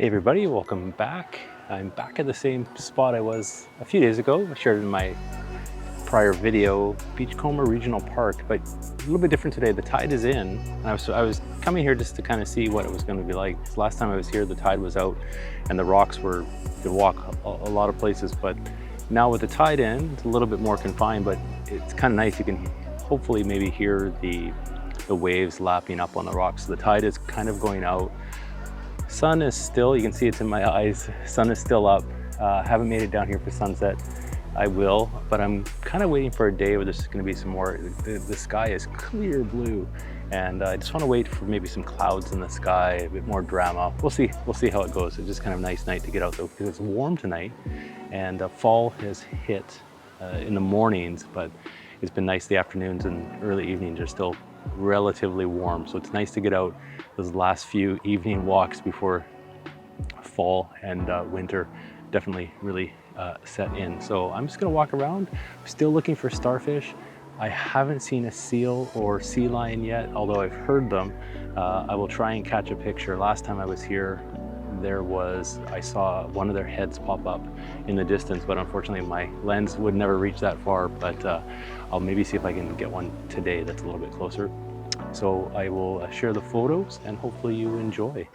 Hey everybody, welcome back. I'm back at the same spot I was a few days ago. I shared in my prior video, Beachcomber Regional Park, but a little bit different today. The tide is in, and I was coming here just to kind of see what it was going to be like. Last time I was here, the tide was out and the rocks were, you could walk a lot of places, but now with the tide in, it's a little bit more confined, but it's kind of nice. You can hopefully maybe hear the waves lapping up on the rocks. So the tide is kind of going out. Sun is still, you can see it's in my eyes, sun is still up. Haven't made it down here for sunset. I will, but I'm kind of waiting for a day where there's going to be some more, the sky is clear blue, and I just want to wait for maybe some clouds in the sky, a bit more drama. We'll see how it goes. It's just kind of a nice night to get out though, because it's warm tonight, and fall has hit in the mornings, but it's been nice. The afternoons and early evenings are still relatively warm, so it's nice to get out those last few evening walks before fall and winter definitely really set in. So I'm just gonna walk around. I'm still looking for starfish. I haven't seen a seal or sea lion yet, although I've heard them. I will try and catch a picture. Last time I was here, I saw one of their heads pop up in the distance, but unfortunately my lens would never reach that far, but I'll maybe see if I can get one today that's a little bit closer. So I will share the photos and hopefully you enjoy.